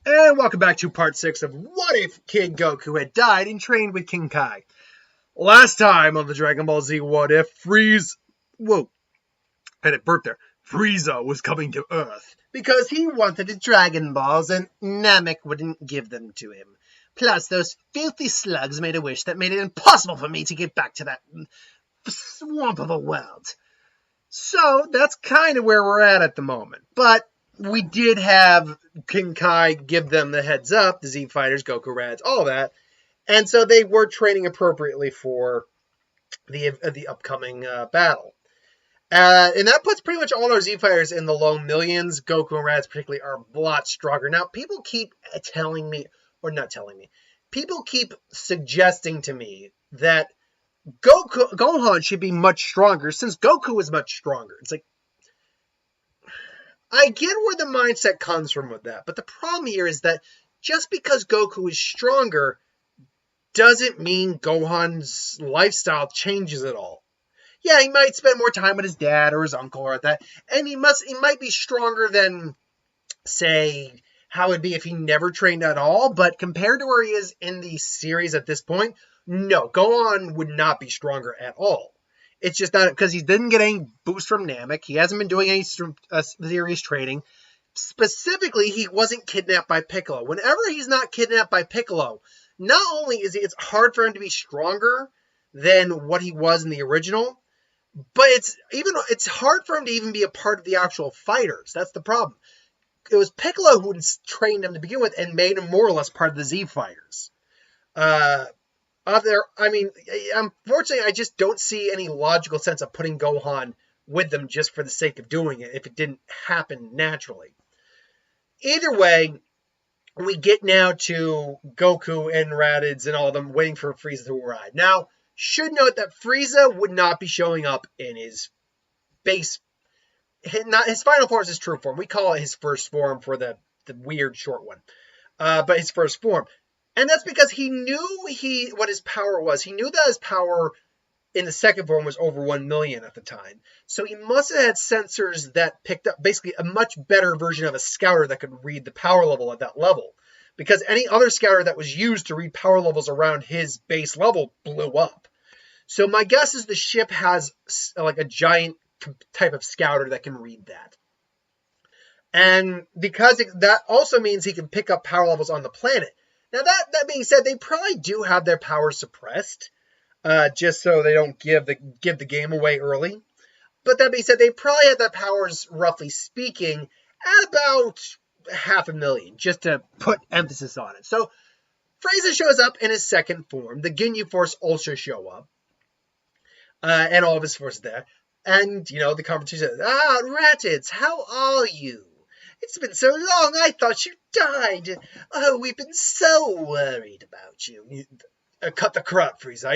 And welcome back to part 6 of What If King Goku Had Died and Trained with King Kai. Last time on the Dragon Ball Z What If, Whoa, I had a burp there. Frieza was coming to Earth because he wanted his Dragon Balls and Namek wouldn't give them to him. Plus, those filthy slugs made a wish that made it impossible for me to get back to that swamp of a world. So, that's kind of where we're at the moment. But we did have King Kai give them the heads up, the Z Fighters, Goku Rads, all that. And so they were training appropriately for the upcoming battle. And that puts pretty much all our Z Fighters in the low millions. Goku and Rads particularly are a lot stronger. Now, people keep telling me, or not telling me, people keep suggesting to me that Gohan should be much stronger since Goku is much stronger. It's like, I get where the mindset comes from with that, but the problem here is that just because Goku is stronger doesn't mean Gohan's lifestyle changes at all. Yeah, he might spend more time with his dad or his uncle or that, and he might be stronger than, say, how it'd be if he never trained at all, but compared to where he is in the series at this point, no, Gohan would not be stronger at all. It's just not because he didn't get any boost from Namek. He hasn't been doing any serious training. Specifically, he wasn't kidnapped by Piccolo. Whenever he's not kidnapped by Piccolo, not only is it's hard for him to be stronger than what he was in the original, but it's hard for him to even be a part of the actual fighters. That's the problem. It was Piccolo who trained him to begin with and made him more or less part of the Z Fighters. Unfortunately, I just don't see any logical sense of putting Gohan with them just for the sake of doing it if it didn't happen naturally. Either way, we get now to Goku and Raditz and all of them waiting for Frieza to arrive. Now, should note that Frieza would not be showing up in his base, not his final form is his true form. We call it his first form for the weird short one, but his first form. And that's because he knew what his power was. He knew that his power in the second form was over 1 million at the time. So he must have had sensors that picked up basically a much better version of a scouter that could read the power level at that level. Because any other scouter that was used to read power levels around his base level blew up. So my guess is the ship has like a giant type of scouter that can read that. And because that also means he can pick up power levels on the planet. Now, that being said, they probably do have their power suppressed, just so they don't give the game away early. But that being said, they probably have their powers, roughly speaking, at about 500,000, just to put emphasis on it. So, Frieza shows up in his second form. The Ginyu Force also show up, and all of his forces there. And, the conversation says, Raditz, how are you? It's been so long, I thought you died. Oh, we've been so worried about you. Cut the crap, Frieza.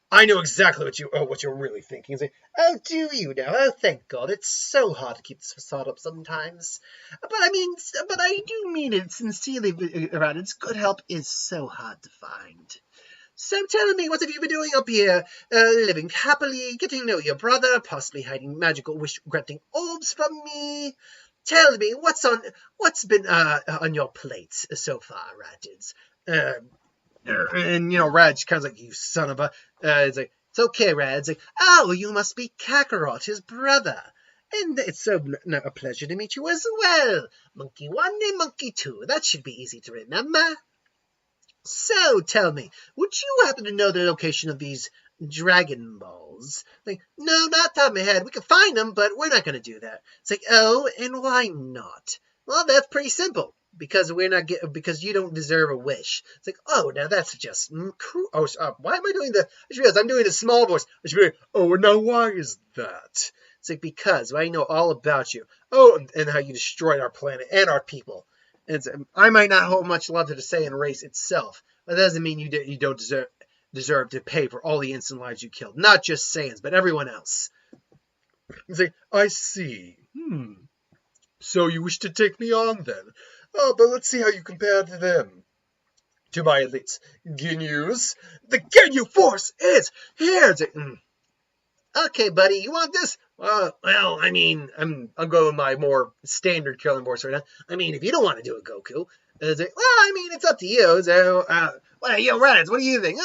I know exactly what you're really thinking. Like, oh, do you now? Oh, thank God. It's so hard to keep this facade up sometimes. But I do mean it sincerely, Raditz. Good help is so hard to find. So tell me, what have you been doing up here? Living happily, getting to know your brother, possibly hiding magical wish-granting orbs from me? Tell me, what's been on your plate so far, Raditz? And Rad's kind of like, you son of a. It's like, it's okay, Rad. It's like, oh, you must be Kakarot, his brother. And it's so a pleasure to meet you as well. Monkey 1 and Monkey 2. That should be easy to remember. So, tell me, would you happen to know the location of these Dragon Balls? Like, no, not top of my head. We can find them, but we're not going to do that. It's like, oh, and why not? Well, that's pretty simple. Because you don't deserve a wish. It's like, oh, now that's just cruel. Oh, why am I doing the? I realize I'm doing the small voice. I should be like, oh, now why is that? It's like, because I know all about you. Oh, and how you destroyed our planet and our people. And I might not hold much love to the Saiyan race itself, but that doesn't mean you don't deserve to pay for all the innocent lives you killed. Not just Saiyans, but everyone else. It's like, I see. So you wish to take me on then? Oh, but let's see how you compare to them. To my elites. Ginyus? The Ginyu Force is here! Okay, buddy, you want this? Well, I mean, I'll go with my more standard killing voice right now. I mean, if you don't want to do it, Goku, it's like, well, I mean, it's up to you. So, well, yo, Raditz, what do you think?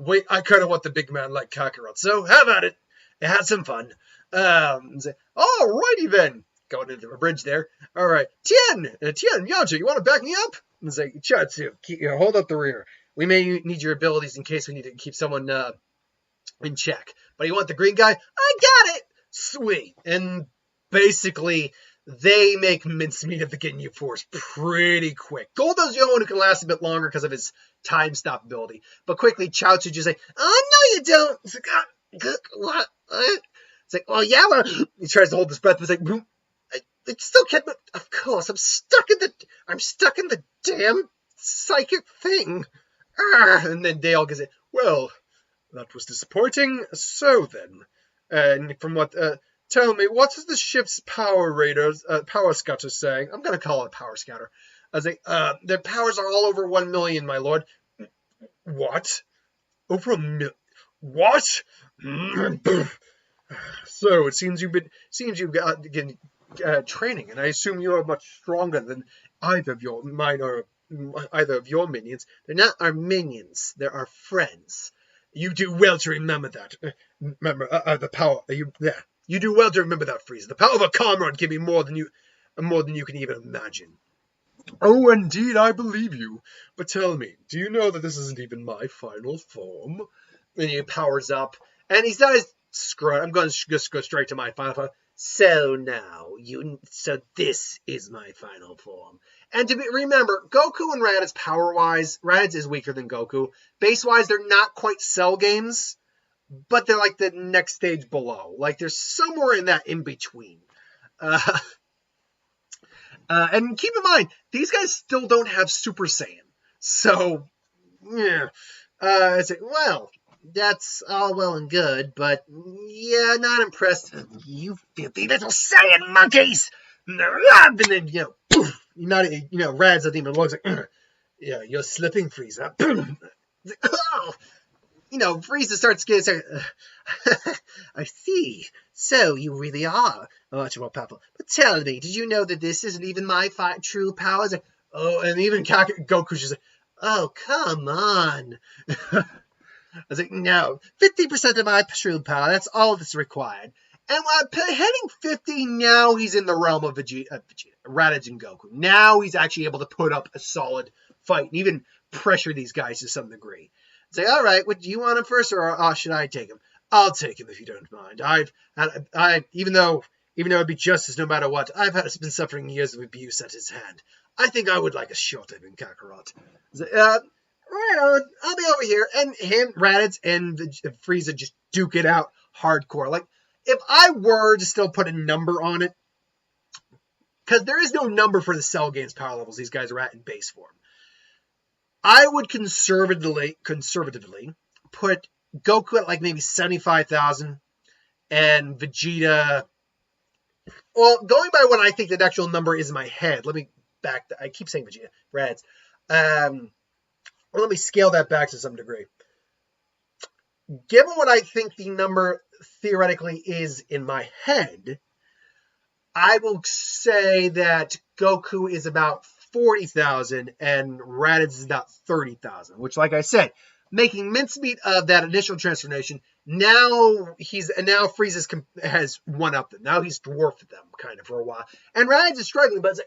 Wait, I kind of want the big man like Kakarot, so have at it. Have some fun. Alrighty then. Going into the bridge there. All right, Tien, Yamcha, you want to back me up? It's like, Chatsu, hold up the rear. We may need your abilities in case we need to keep someone in check. But you want the green guy? I got it! Sweet. And basically, they make mincemeat of the Ginyu Force pretty quick. Goldo's the only one who can last a bit longer because of his time stop ability. But quickly, Chaozu just like, oh, no, you don't. It's like, what? It's like, well, yeah, well. He tries to hold his breath, but it's like, I still can't, but of course, I'm stuck in the damn psychic thing. And then they all get it. Well, that was disappointing. So then, and from what, tell me, what is the ship's power scouter saying? I'm gonna call it power scouter. I was like, their powers are all over 1 million, my lord. What? Over a million? What? So it seems you've got training, and I assume you are much stronger than either of your minions. They're not our minions; they're our friends. You do well to remember that. Remember the power. You do well to remember that, Frieza. The power of a comrade can be more than you can even imagine. Oh, indeed, I believe you. But tell me, do you know that this isn't even my final form? And he powers up, and he's not as screwed. I'm going to just go straight to my final form. So this is my final form. And remember, Goku and Raditz power-wise, Raditz is weaker than Goku. Base-wise, they're not quite Cell games, but they're like the next stage below. Like, they're somewhere in that in-between. And keep in mind, these guys still don't have Super Saiyan. So, yeah. It's like, well, that's all well and good, but yeah, not impressed. You filthy little Saiyan monkeys! And then, poof, Rad's not even looks like, yeah, you're slipping, Frieza. Oh! Frieza starts getting, I see. So you really are much more powerful. But tell me, did you know that this isn't even my true powers? Oh, and even Goku's just like, oh, come on. I was like, no, 50% of my true power, that's all that's required. And hitting 50, now he's in the realm of Vegeta, Raditz and Goku. Now he's actually able to put up a solid fight and even pressure these guys to some degree. Say, all right, do you want him first, or should I take him? I'll take him if you don't mind. Even though it'd be justice no matter what, been suffering years of abuse at his hand. I think I would like a shot at him, Kakarot. Say, right on, I'll be over here. And him, Raditz, and Frieza just duke it out hardcore. Like, if I were to still put a number on it, because there is no number for the Cell Games power levels these guys are at in base form, I would conservatively put Goku at like maybe 75,000 and Vegeta. Well, going by what I think the actual number is in my head, I keep saying Vegeta, Raditz. Let me scale that back to some degree. Given what I think the number theoretically is in my head, I will say that Goku is about 40,000 and Raditz is about 30,000, which, like I said, making mincemeat of that initial transformation. Now Frieza has one up them. Now he's dwarfed them kind of for a while, and Raditz is struggling, but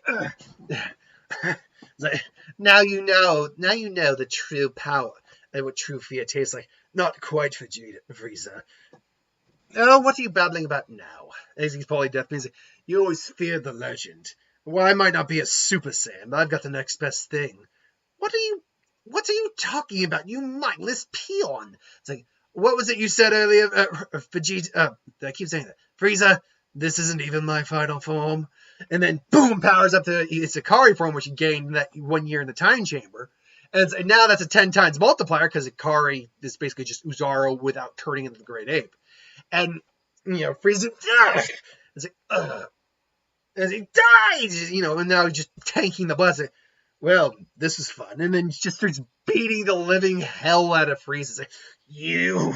it's like, now you know the true power and what true fear tastes like. Not quite, Vegeta, Frieza. Oh, what are you babbling about now? As he's probably deaf, he's like, you always feared the legend. Well, I might not be a Super Saiyan, but I've got the next best thing. What are you talking about, you mindless peon? It's like, what was it you said earlier, Vegeta? I keep saying that. Frieza, this isn't even my final form. And then, boom, powers up to its Ikari form, which he gained that 1 year in the Time Chamber. And now that's a 10 times multiplier, because Ikari is basically just Uzaro without turning into the Great Ape. And, Frieza, it's like, as he dies, and now he's just tanking the blood. Like, well, this is fun. And then he just starts beating the living hell out of Frieza. It's like, you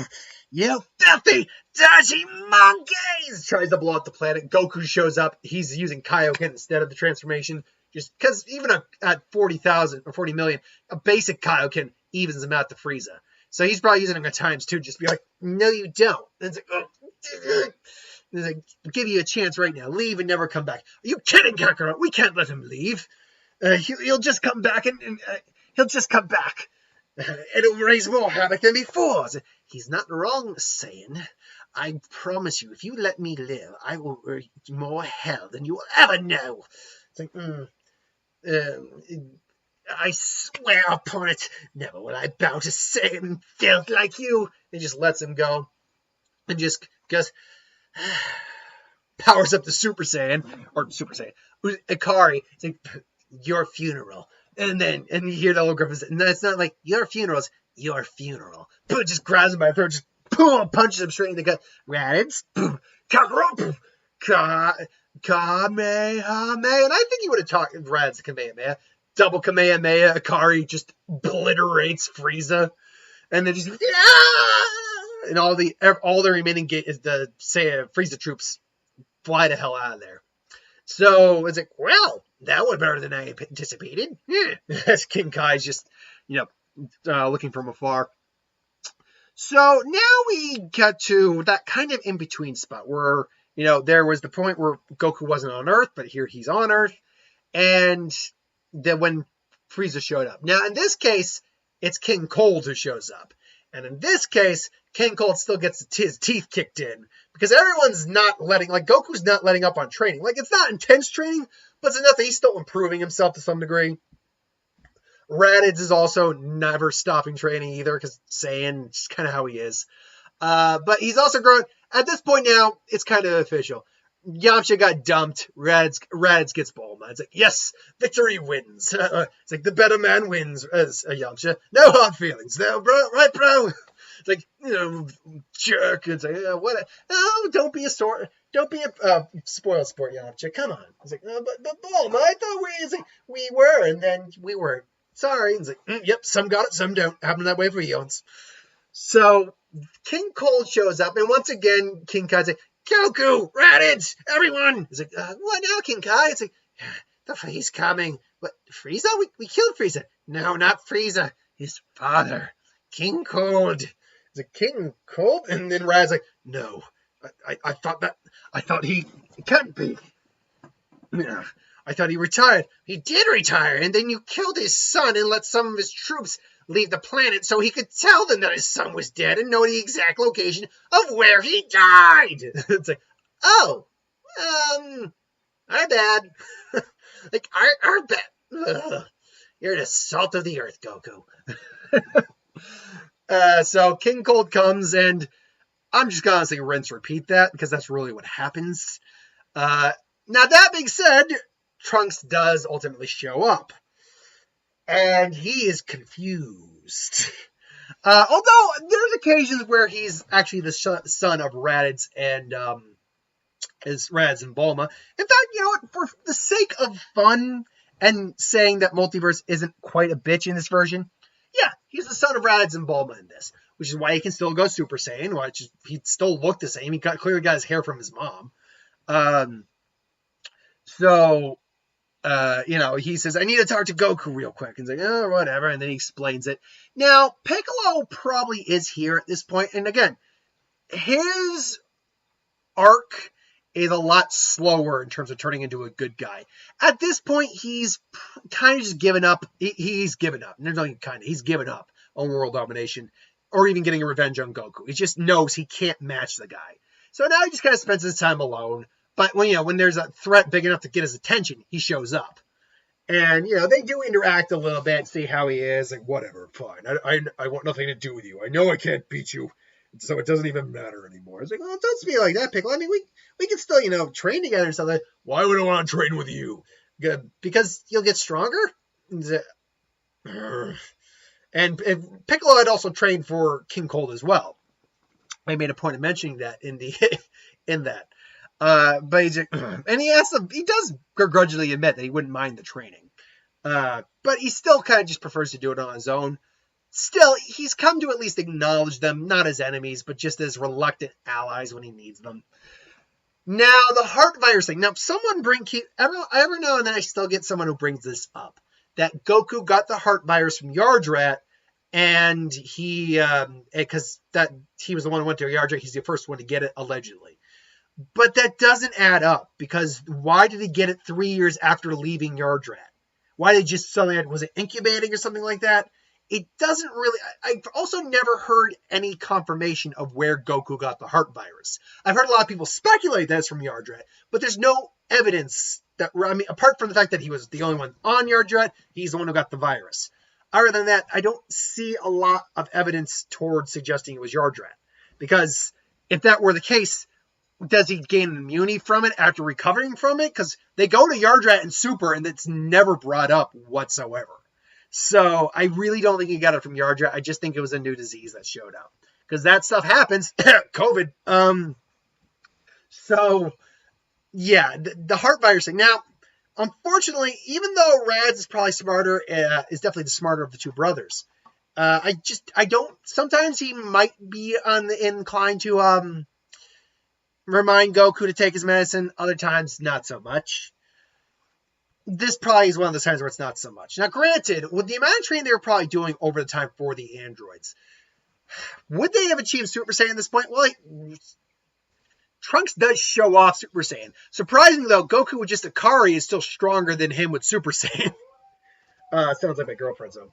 You filthy, dirty monkeys! Tries to blow up the planet. Goku shows up. He's using Kaioken instead of the transformation. Just because even at 40,000 or 40 million, a basic Kaioken evens him out to Frieza. So he's probably using them at times too. Just be like, no, you don't. And it's like, oh. It's like, I'll give you a chance right now. Leave and never come back. Are you kidding, Kakarot? We can't let him leave. He'll just come back and he'll just come back. It'll raise more havoc than before. He's not wrong, Saiyan. I promise you, if you let me live, I will raise more hell than you will ever know. It's like, I swear upon it, never will I bow to Saiyan filth like you. He just lets him go. And just goes, powers up the Super Saiyan, or Super Saiyan, Ikari. It's like, your funeral. And you hear the little Griffin, and it's not like, your funeral's your funeral. Boom, just grabs him by the throat, just boom, punches him straight in the gut. Raditz, boom, Kakarot, Kamehameha. And I think he would have talked Raditz Kamehameha. Double Kamehameha, Ikari just obliterates Frieza. And then just, and all the remaining Frieza troops fly the hell out of there. So it's like, well, that was better than I anticipated. Yeah. As King Kai's just, looking from afar. So now we get to that kind of in-between spot where, there was the point where Goku wasn't on Earth, but here he's on Earth. And then when Frieza showed up. Now, in this case, it's King Cold who shows up. And in this case, King Cold still gets his teeth kicked in. Because everyone's not Goku's not letting up on training. It's not intense training, but it's enough that he's still improving himself to some degree. Raditz is also never stopping training either, because Saiyan, it's kind of how he is. But he's also growing. At this point now, it's kind of official. Yamcha got dumped. Raditz gets Bulma. It's like, yes, victory wins. It's like, the better man wins, as Yamcha. No hard feelings. No, bro. Right, bro? It's like, jerk. It's like, what? Oh, don't be a spoiled sport, Yamcha. Come on. It's like, but Bulma, I thought we were, and then we weren't. Sorry. It's like, yep, some got it, some don't. Happened that way for eons. So King Cold shows up, and once again, King Kai's like, Goku, Raditz, everyone. It's like, what now, King Kai? It's like, he's coming. What, Frieza? We killed Frieza. No, not Frieza. His father, King Cold. It's like, King Cold? And then Rad's like, no, I thought he can't be. I thought he retired. He did retire, and then you killed his son and let some of his troops leave the planet so he could tell them that his son was dead and know the exact location of where he died. It's like, oh, our bad. Our bad. Ugh. You're the salt of the earth, Goku. So King Cold comes, and I'm just going to say rinse repeat that, because that's really what happens. Now, that being said, Trunks does ultimately show up. And he is confused. Although there's occasions where he's actually the son of Raditz and Bulma. In fact, you know what? For the sake of fun and saying that multiverse isn't quite a bitch in this version, yeah, he's the son of Raditz and Bulma in this, which is why he can still go Super Saiyan. Which he still looked the same. He clearly got his hair from his mom. He says, I need to talk to Goku real quick. And he's like, oh, whatever. And then he explains it. Now, Piccolo probably is here at this point. And again, his arc is a lot slower in terms of turning into a good guy. At this point, he's kind of just given up. He's given up. There's nothing kind of. He's given up on world domination or even getting a revenge on Goku. He just knows he can't match the guy. So now he just kind of spends his time alone. But when there's a threat big enough to get his attention, he shows up. And, they do interact a little bit, see how he is. Like, whatever, fine. I want nothing to do with you. I know I can't beat you, so it doesn't even matter anymore. It's like, oh, don't speak like that, Piccolo. I mean, we can still, train together and stuff like that. Why would I want to train with you? Good. Because you'll get stronger? And Piccolo had also trained for King Cold as well. I made a point of mentioning that in that. But he's like, and he does begrudgingly admit that he wouldn't mind the training. But he still kind of just prefers to do it on his own. still, he's come to at least acknowledge them, not as enemies, but just as reluctant allies when he needs them. Now, the heart virus thing. Now, someone every now and then I still get someone who brings this up. That Goku got the heart virus from Yardrat, and because he was the one who went to Yardrat, he's the first one to get it, allegedly. But that doesn't add up, because why did he get it 3 years after leaving Yardrat? Why did he just suddenly, was it incubating or something like that? It doesn't really, I've also never heard any confirmation of where Goku got the heart virus. I've heard a lot of people speculate that it's from Yardrat, but there's no evidence that, apart from the fact that he was the only one on Yardrat, he's the one who got the virus. Other than that, I don't see a lot of evidence towards suggesting it was Yardrat. Because if that were the case, does he gain immunity from it after recovering from it? Because they go to Yardrat and Super, and it's never brought up whatsoever. So I really don't think he got it from Yardrat. I just think it was a new disease that showed up. Because that stuff happens. COVID. So, yeah, the heart virus thing. Now, unfortunately, even though Radz is probably smarter, is definitely the smarter of the two brothers. Sometimes he might be inclined to remind Goku to take his medicine. Other times, not so much. This probably is one of the times where it's not so much. Now, granted, with the amount of training they were probably doing over the time for the androids, would they have achieved Super Saiyan at this point? Well, Trunks does show off Super Saiyan. Surprisingly, though, Goku with just Akari is still stronger than him with Super Saiyan. Sounds like my girlfriend's home.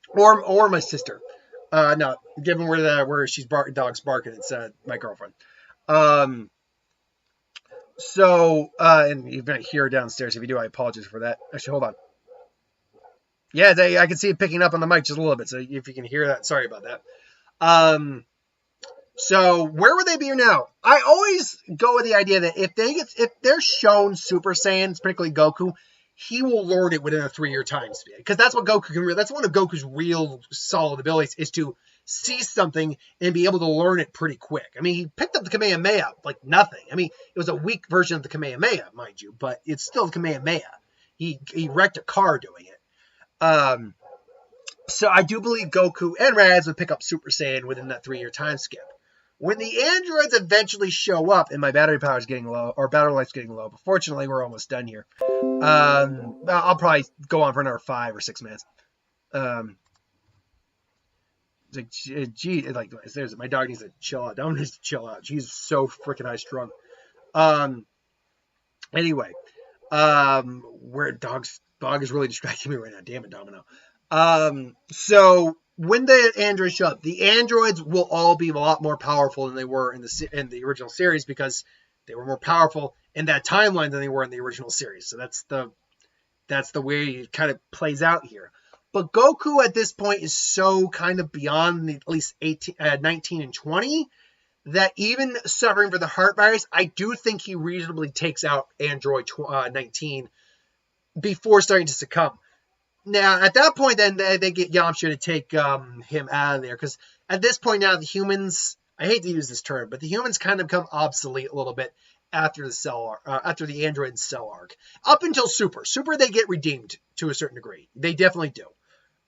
Or my sister. No, given where she's dog's barking, it's my girlfriend. And you might hear her downstairs. If you do, I apologize for that. Actually, hold on. Yeah, I can see it picking up on the mic just a little bit. So if you can hear that, sorry about that. So where would they be now? I always go with the idea that if they're shown Super Saiyans, particularly Goku, he will learn it within a 3-year time span. Because that's what Goku can. That's one of Goku's real solid abilities, is to see something and be able to learn it pretty quick. I mean, he picked up the Kamehameha like nothing. I mean, it was a weak version of the Kamehameha, mind you, but it's still the Kamehameha. He wrecked a car doing it. So I do believe Goku and Radz would pick up Super Saiyan within that 3-year time skip. When the androids eventually show up, and my battery power is getting low, or battery life's getting low, but fortunately we're almost done here. I'll probably go on for another 5 or 6 minutes. My dog needs to chill out. Dom needs to chill out. She's so freaking high strung. Anyway, where dog is really distracting me right now. Damn it, Domino. So when the androids show up, the androids will all be a lot more powerful than they were in the original series, because they were more powerful in that timeline than they were in the original series. So that's the way it kind of plays out here. But Goku at this point is so kind of beyond at least 19 and 20 that even suffering for the heart virus, I do think he reasonably takes out Android 19 before starting to succumb. Now, at that point, then they get Yamcha to take him out of there, because at this point now, the humans, I hate to use this term, but the humans kind of become obsolete a little bit after the android cell arc. Up until Super, they get redeemed to a certain degree. They definitely do.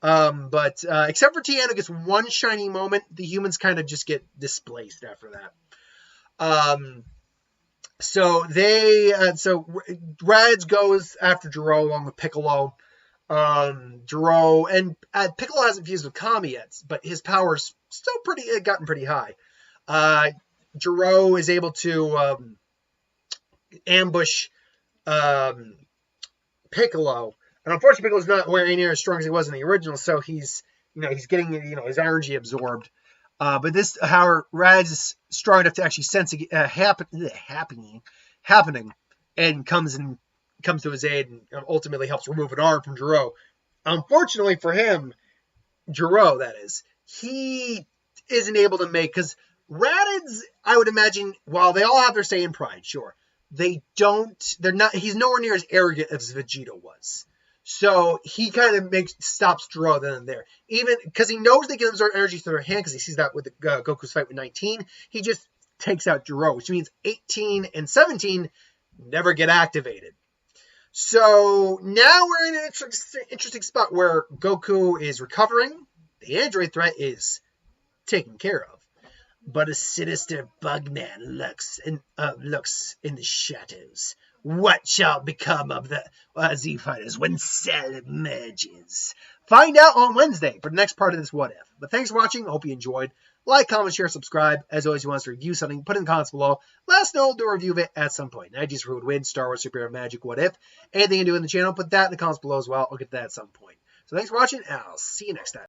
But except for Tien, who gets one shiny moment, the humans kind of just get displaced after that. So Radz goes after Jiro along with Piccolo. Piccolo hasn't fused with Kami yet, but his power's still gotten pretty high. Jiro is able to ambush Piccolo. And unfortunately, Piccolo's not anywhere near as strong as he was in the original, so he's getting his energy absorbed. But this, however, Radz is strong enough to actually sense it happening, and comes to his aid and ultimately helps remove an arm from Jiro. Unfortunately for him, Jiro, that is, he isn't able to make, because Raditz, I would imagine, while they all have their say in pride, sure, he's nowhere near as arrogant as Vegeta was. So he kind of stops Jiro then and there. Even because he knows they can absorb energy through their hand, because he sees that with Goku's fight with 19. He just takes out Jiro, which means 18 and 17 never get activated. So now we're in an interesting spot where Goku is recovering. The android threat is taken care of. But a sinister bugman lurks in the shadows. What shall become of the Z-Fighters when Cell emerges? Find out on Wednesday for the next part of this What If. But thanks for watching. I hope you enjoyed. Like, comment, share, subscribe. As always, if you want us to review something, put in the comments below. Let us know. Do a review of it at some point. I just would win Star Wars Superhero Magic What If. Anything you do in the channel, put that in the comments below as well. I'll get to that at some point. So thanks for watching, and I'll see you next time.